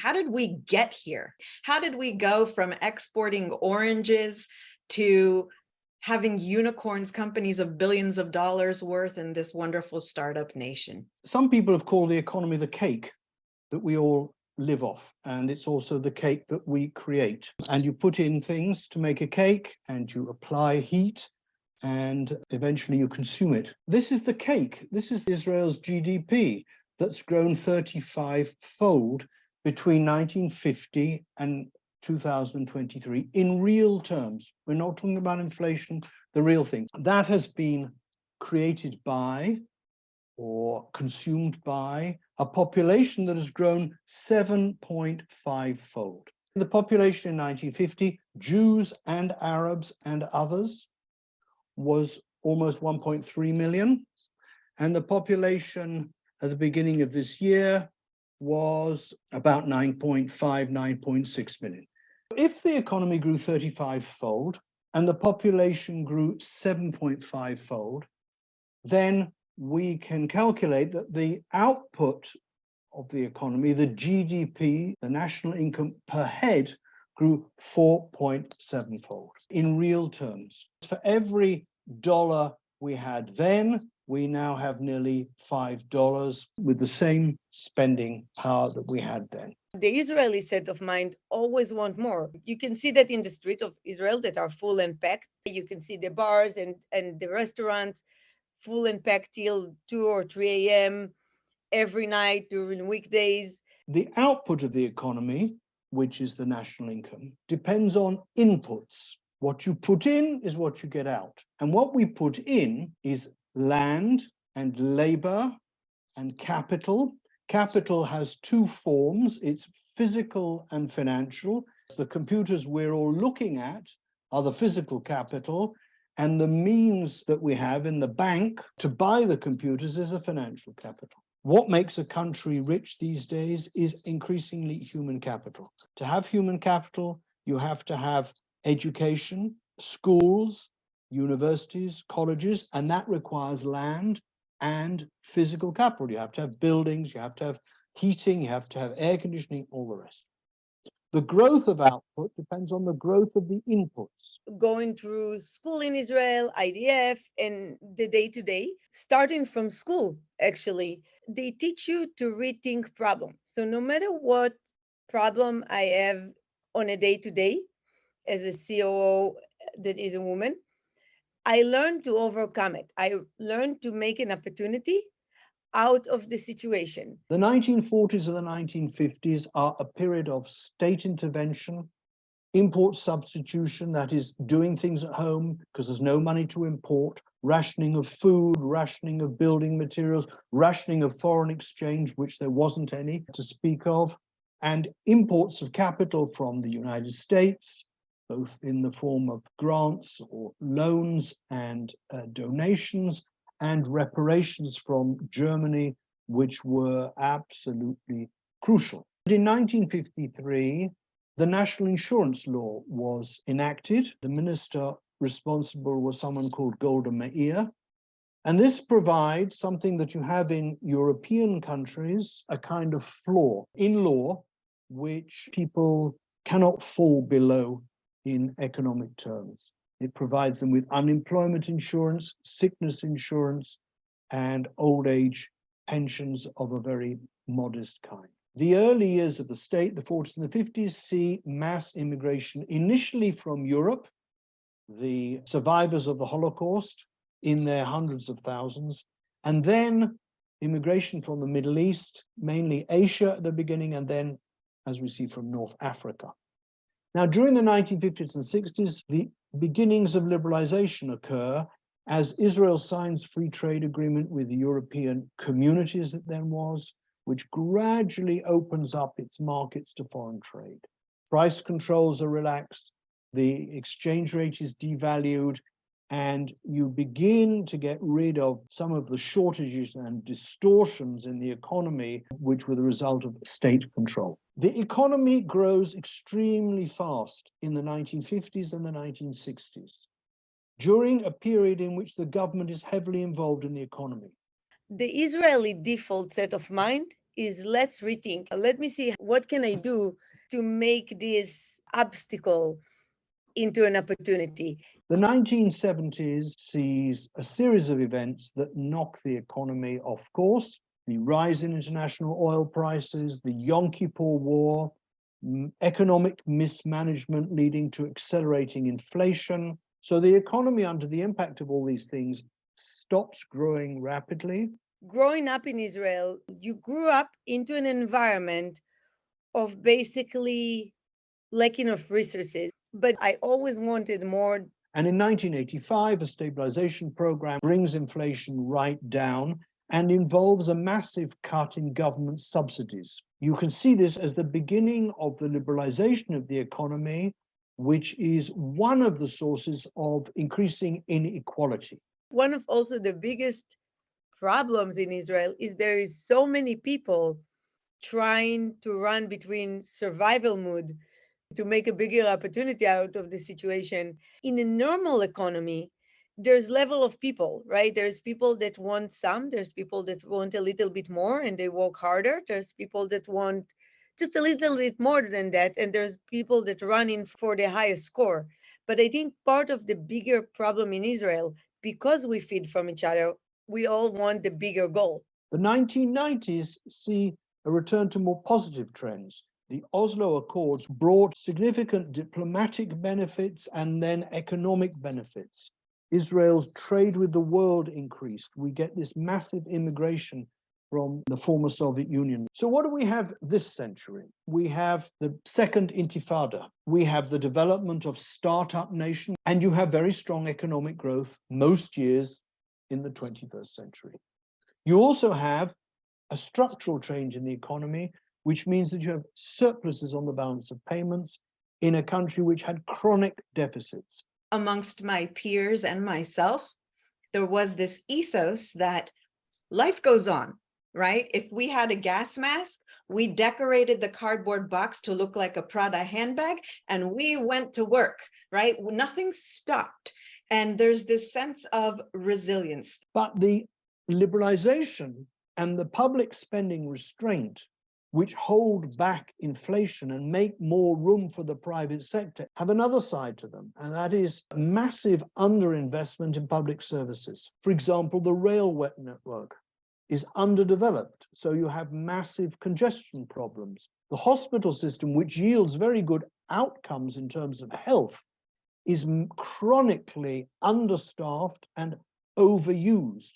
How did we get here? How did we go from exporting oranges to having unicorns, companies of billions of dollars worth in this wonderful startup nation? Some people have called the economy the cake that we all live off, and it's also the cake that we create. And you put in things to make a cake, and you apply heat, and eventually you consume it. This is the cake. This is Israel's GDP that's grown 35-fold between 1950 and 2023 in real terms. We're not talking about inflation, the real thing. That has been created by or consumed by a population that has grown 7.5-fold. The population in 1950, Jews and Arabs and others, was almost 1.3 million. And the population at the beginning of this year was about 9.5, 9.6 million. If the economy grew 35-fold and the population grew 7.5-fold, then we can calculate that the output of the economy, the GDP, the national income per head, grew 4.7-fold in real terms. For every dollar we had then, we now have nearly $5 with the same spending power that we had then. The Israeli set of mind always want more. You can see that in the streets of Israel that are full and packed. You can see the bars and the restaurants full and packed till 2 or 3 a.m. every night during weekdays. The output of the economy, which is the national income, depends on inputs. What you put in is what you get out. And what we put in is land and labor and capital. Capital has two forms. It's physical and financial. The computers we're all looking at are the physical capital, and the means that we have in the bank to buy the computers is a financial capital. What makes a country rich these days is increasingly human capital. To have human capital, you have to have education, schools, universities, colleges, and that requires land and physical capital. You have to have buildings, you have to have heating, you have to have air conditioning, all the rest. The growth of output depends on the growth of the inputs. Going through school in Israel, IDF, and the day-to-day, starting from school, actually, they teach you to rethink problems. So no matter what problem I have on a day-to-day, as a COO that is a woman, I learned to overcome it. I learned to make an opportunity out of the situation. The 1940s and the 1950s are a period of state intervention, import substitution, that is doing things at home because there's no money to import, rationing of food, rationing of building materials, rationing of foreign exchange, which there wasn't any to speak of, and imports of capital from the United States, both in the form of grants or loans and donations, and reparations from Germany, which were absolutely crucial. But in 1953, the national insurance law was enacted. The minister responsible was someone called Golda Meir. And this provides something that you have in European countries, a kind of floor in law, which people cannot fall below in economic terms. It provides them with unemployment insurance, sickness insurance, and old age pensions of a very modest kind. The early years of the state, the 40s and the 50s, see mass immigration initially from Europe, the survivors of the Holocaust in their hundreds of thousands, and then immigration from the Middle East, mainly Asia at the beginning, and then, as we see, from North Africa. Now, during the 1950s and 60s, the beginnings of liberalization occur as Israel signs free trade agreement with the European communities that then was, which gradually opens up its markets to foreign trade. Price controls are relaxed, the exchange rate is devalued, and you begin to get rid of some of the shortages and distortions in the economy, which were the result of state control. The economy grows extremely fast in the 1950s and the 1960s, during a period in which the government is heavily involved in the economy. The Israeli default set of mind is let's rethink. Let me see what can I do to make this obstacle into an opportunity. The 1970s sees a series of events that knock the economy off course: the rise in international oil prices, the Yom Kippur War, economic mismanagement leading to accelerating inflation. So the economy, under the impact of all these things, stops growing rapidly. Growing up in Israel, you grew up into an environment of basically lacking of resources, but I always wanted more. And in 1985, a stabilization program brings inflation right down and involves a massive cut in government subsidies. You can see this as the beginning of the liberalization of the economy, which is one of the sources of increasing inequality. One of also the biggest problems in Israel is there is so many people trying to run between survival mode to make a bigger opportunity out of the situation. In a normal economy, there's level of people, right? There's people that want some, there's people that want a little bit more and they work harder. There's people that want just a little bit more than that. And there's people that run in for the highest score. But I think part of the bigger problem in Israel, because we feed from each other, we all want the bigger goal. The 1990s see a return to more positive trends. The Oslo Accords brought significant diplomatic benefits and then economic benefits. Israel's trade with the world increased. We get this massive immigration from the former Soviet Union. So what do we have this century? We have the second intifada. We have the development of startup nation, and you have very strong economic growth most years in the 21st century. You also have a structural change in the economy, which means that you have surpluses on the balance of payments in a country which had chronic deficits. Amongst my peers and myself, there was this ethos that life goes on, right? If we had a gas mask, we decorated the cardboard box to look like a Prada handbag, and we went to work, right? Nothing stopped. And there's this sense of resilience. But the liberalization and the public spending restraint, which hold back inflation and make more room for the private sector, have another side to them, and that is massive underinvestment in public services. For example, the railway network is underdeveloped, so you have massive congestion problems. The hospital system, which yields very good outcomes in terms of health, is chronically understaffed and overused.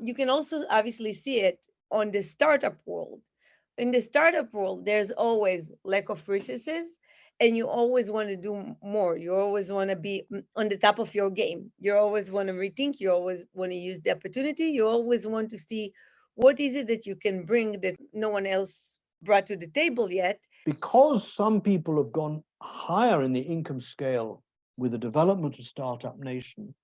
You can also obviously see it on the startup world. In the startup world, there's always lack of resources, and you always want to do more. You always want to be on the top of your game. You always want to rethink. You always want to use the opportunity. You always want to see what is it that you can bring that no one else brought to the table yet. Because some people have gone higher in the income scale with the development of Startup Nation,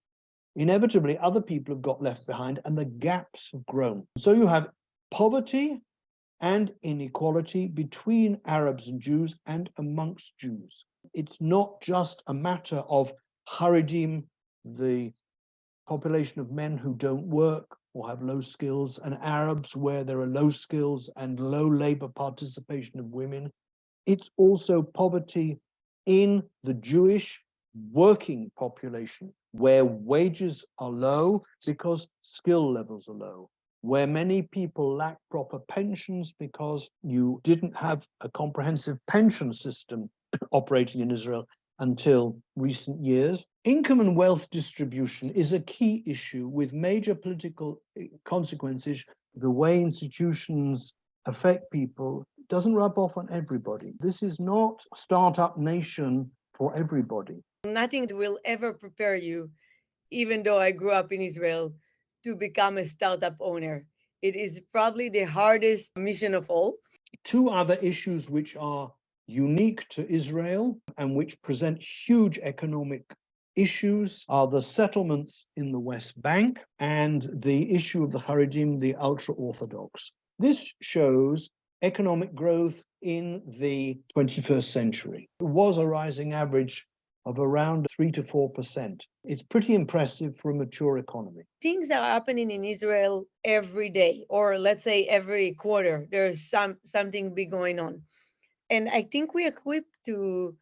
inevitably other people have got left behind and the gaps have grown. So you have poverty and inequality between Arabs and Jews and amongst Jews. It's not just a matter of Haredim, the population of men who don't work or have low skills, and Arabs where there are low skills and low labor participation of women. It's also poverty in the Jewish working population, where wages are low because skill levels are low, where many people lack proper pensions because you didn't have a comprehensive pension system operating in Israel until recent years. Income and wealth distribution is a key issue with major political consequences. The way institutions affect people doesn't rub off on everybody. This is not Startup Nation for everybody. Nothing will ever prepare you, even though I grew up in Israel, to become a startup owner. It is probably the hardest mission of all. Two other issues which are unique to Israel and which present huge economic issues are the settlements in the West Bank and the issue of the Haredim, the ultra-Orthodox. This shows economic growth in the 21st century. It was a rising average of around 3 to 4%. It's pretty impressive for a mature economy. Things are happening in Israel every day, or let's say every quarter. There's something big going on. And I think we're equipped to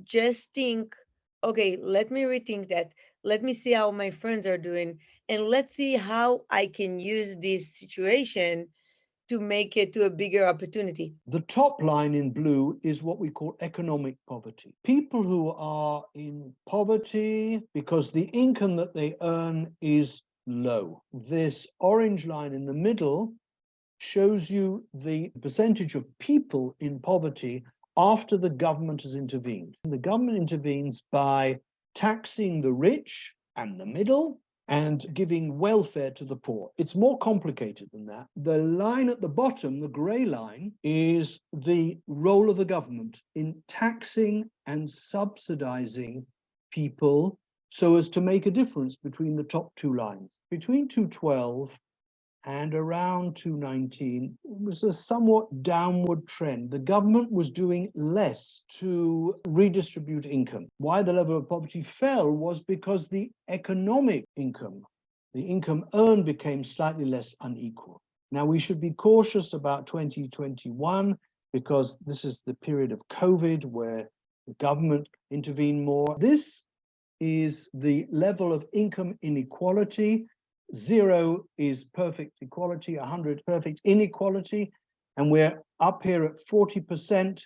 just think, okay, let me rethink that. Let me see how my friends are doing. And let's see how I can use this situation to make it to a bigger opportunity. The top line in blue is what we call economic poverty. People who are in poverty because the income that they earn is low. This orange line in the middle shows you the percentage of people in poverty after the government has intervened. The government intervenes by taxing the rich and the middle and giving welfare to the poor. It's more complicated than that. The line at the bottom, the gray line, is the role of the government in taxing and subsidizing people so as to make a difference between the top two lines. Between 2012 and around 2019, it was a somewhat downward trend. The government was doing less to redistribute income. Why the level of poverty fell was because the economic income, the income earned, became slightly less unequal. Now, we should be cautious about 2021 because this is the period of COVID where the government intervened more. This is the level of income inequality. 0 is perfect equality, 100 perfect inequality, and we're up here at 40%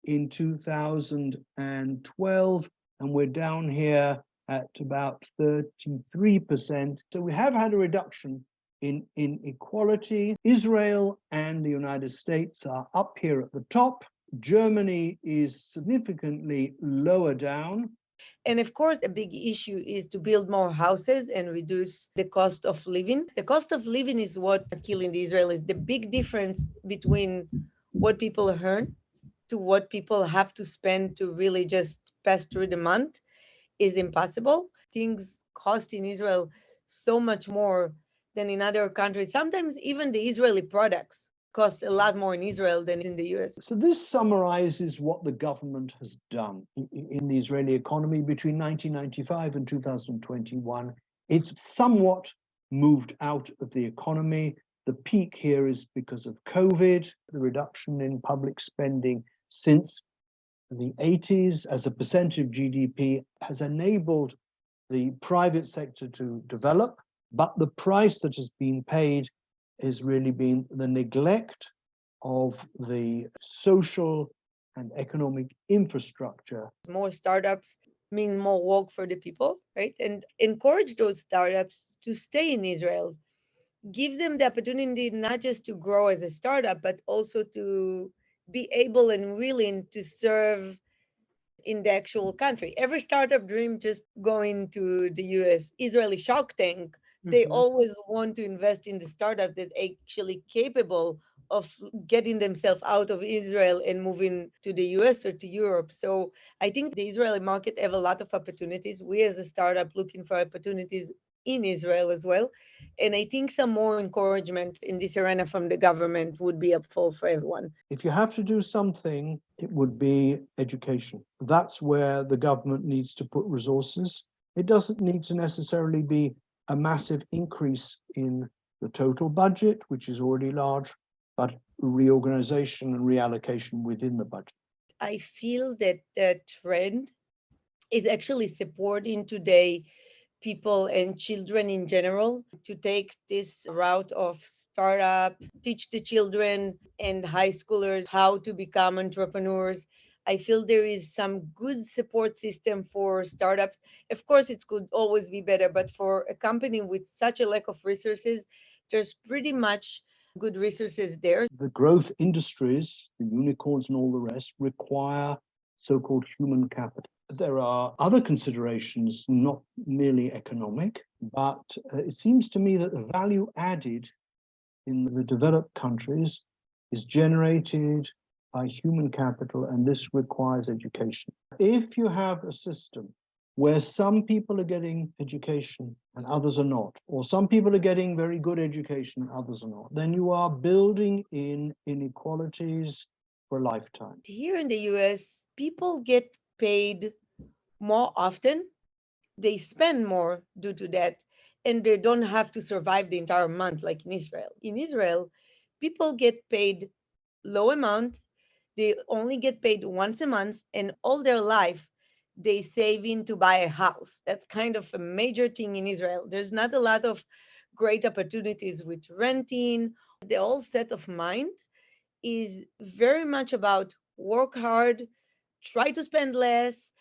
in 2012, and we're down here at about 33%. So we have had a reduction in inequality. Israel and the United States are up here at the top. Germany is significantly lower down. And of course, a big issue is to build more houses and reduce the cost of living. The cost of living is what killing the Israelis. The big difference between what people earn to what people have to spend to really just pass through the month is impossible. Things cost in Israel so much more than in other countries. Sometimes even the Israeli products cost a lot more in Israel than in the US. So this summarizes what the government has done in the Israeli economy between 1995 and 2021. It's somewhat moved out of the economy. The peak here is because of COVID, the reduction in public spending since the 80s as a percentage of GDP has enabled the private sector to develop, but the price that has been paid has really been the neglect of the social and economic infrastructure. More startups mean more work for the people, right? And encourage those startups to stay in Israel. Give them the opportunity not just to grow as a startup, but also to be able and willing to serve in the actual country. Every startup dream just going to the US. Israeli Shark Tank, they always want to invest in the startup that actually capable of getting themselves out of Israel and moving to the US or to Europe. So I think the Israeli market have a lot of opportunities. We as a startup looking for opportunities in Israel as well. And I think some more encouragement in this arena from the government would be helpful for everyone. If you have to do something, it would be education. That's where the government needs to put resources. It doesn't need to necessarily be a massive increase in the total budget, which is already large, but reorganization and reallocation within the budget. I feel that the trend is actually supporting today people and children in general to take this route of startup, teach the children and high schoolers how to become entrepreneurs. I feel there is some good support system for startups. Of course, it could always be better, but for a company with such a lack of resources, there's pretty much good resources there. The growth industries, the unicorns and all the rest, require so-called human capital. There are other considerations, not merely economic, but it seems to me that the value added in the developed countries is generated by human capital, and this requires education. If you have a system where some people are getting education and others are not, or some people are getting very good education and others are not, then you are building in inequalities for a lifetime. Here in the US, people get paid more often, they spend more due to that, and they don't have to survive the entire month like in Israel. In Israel, people get paid low amount, they only get paid once a month, and all their life they save in to buy a house. That's kind of a major thing in Israel. There's not a lot of great opportunities with renting. The whole set of mind is very much about work hard, try to spend less,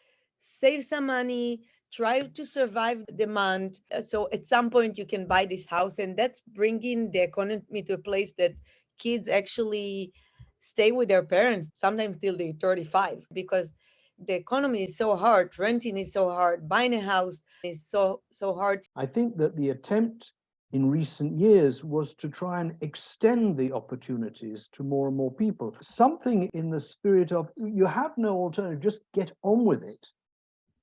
save some money, try to survive the month. So at some point you can buy this house, and that's bringing the economy to a place that kids actually stay with their parents sometimes till they're 35, because the economy is so hard, renting is so hard, buying a house is so hard. I think that the attempt in recent years was to try and extend the opportunities to more and more people. Something in the spirit of, you have no alternative, just get on with it.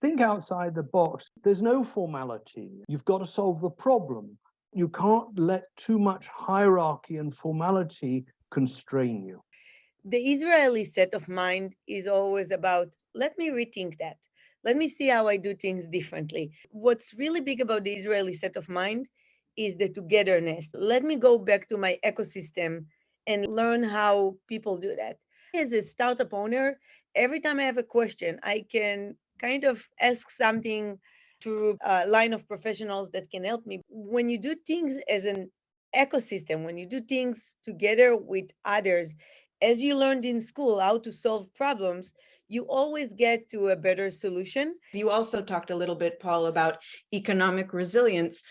Think outside the box. There's no formality. You've got to solve the problem. You can't let too much hierarchy and formality constrain you. The Israeli set of mind is always about, let me rethink that. Let me see how I do things differently. What's really big about the Israeli set of mind is the togetherness. Let me go back to my ecosystem and learn how people do that. As a startup owner, every time I have a question, I can kind of ask something to a line of professionals that can help me. When you do things as an ecosystem, when you do things together with others, as you learned in school how to solve problems, you always get to a better solution. You also talked a little bit, Paul, about economic resilience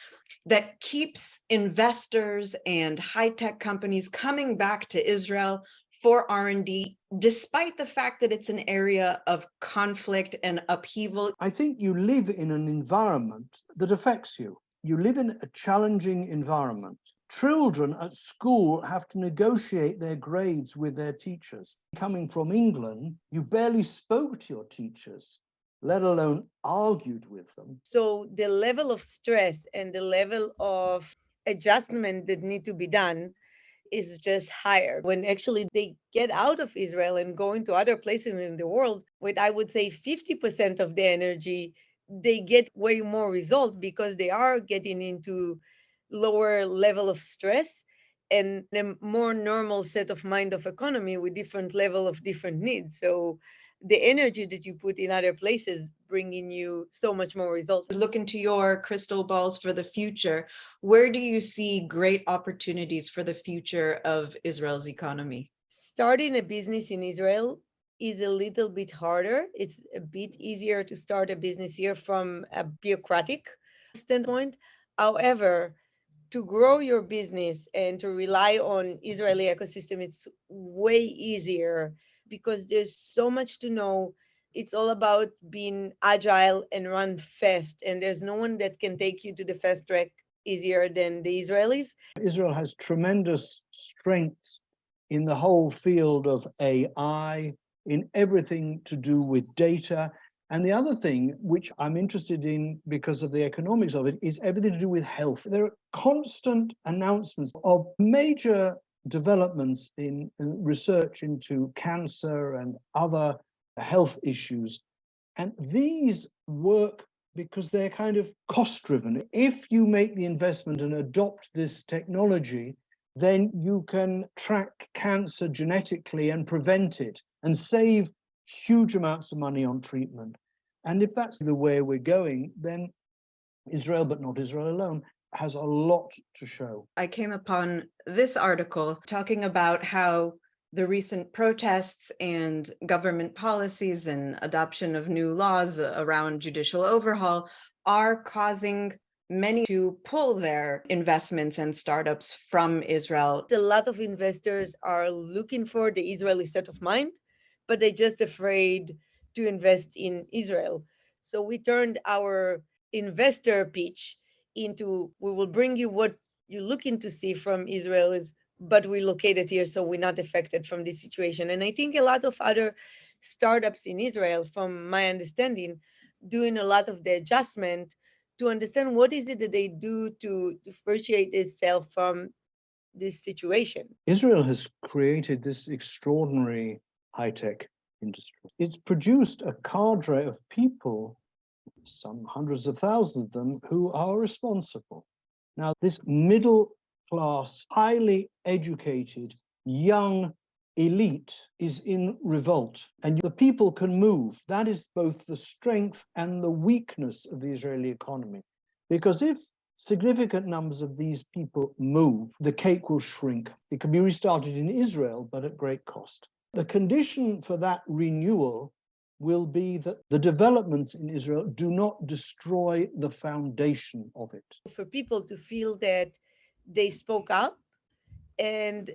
that keeps investors and high-tech companies coming back to Israel for R&D, despite the fact that it's an area of conflict and upheaval. I think you live in an environment that affects you. You live in a challenging environment. Children at school have to negotiate their grades with their teachers. Coming from England, you barely spoke to your teachers, let alone argued with them. So the level of stress and the level of adjustment that need to be done is just higher. When actually they get out of Israel and go into other places in the world with, I would say, 50% of the energy, they get way more result because they are getting into lower level of stress and a more normal set of mind of economy with different level of different needs. So the energy that you put in other places bringing you so much more results. Look into your crystal balls for the future. Where do you see great opportunities for the future of Israel's economy? Starting a business in Israel is a little bit harder. It's a bit easier to start a business here from a bureaucratic standpoint. However, to grow your business and to rely on Israeli ecosystem, it's way easier because there's so much to know. It's all about being agile and run fast, and there's no one that can take you to the fast track easier than the Israelis. Israel has tremendous strength in the whole field of AI, in everything to do with data. And the other thing, which I'm interested in because of the economics of it, is everything to do with health. There are constant announcements of major developments in research into cancer and other health issues. And these work because they're kind of cost-driven. If you make the investment and adopt this technology, then you can track cancer genetically and prevent it and save huge amounts of money on treatment. And if that's the way we're going, then Israel, but not Israel alone, has a lot to show. I came upon this article talking about how the recent protests and government policies and adoption of new laws around judicial overhaul are causing many to pull their investments and startups from Israel. A lot of investors are looking for the Israeli set of mind, but they're just afraid to invest in Israel. So we turned our investor pitch into, we will bring you what you're looking to see from Israel, but we're located here, so we're not affected from this situation. And I think a lot of other startups in Israel, from my understanding, doing a lot of the adjustment to understand what is it that they do to differentiate itself from this situation. Israel has created this extraordinary high-tech industry. It's produced a cadre of people some hundreds of thousands of them, who are responsible. Now, this middle class, highly educated, young elite is in revolt, and the people can move. That is both the strength and the weakness of the Israeli economy. Because if significant numbers of these people move, the cake will shrink. It can be restarted in Israel, but at great cost. The condition for that renewal will be that the developments in Israel do not destroy the foundation of it. For people to feel that they spoke up and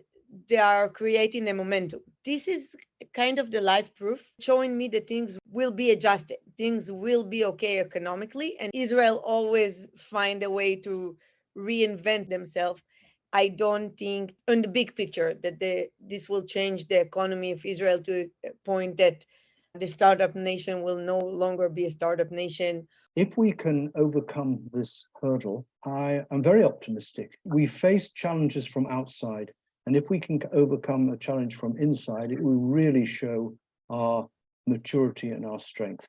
they are creating a momentum. This is kind of the life proof showing me that things will be adjusted. Things will be okay economically, and Israel always find a way to reinvent themselves. I don't think on the big picture that this will change the economy of Israel to a point that the startup nation will no longer be a startup nation. If we can overcome this hurdle, I am very optimistic. We face challenges from outside, and if we can overcome a challenge from inside, it will really show our maturity and our strength.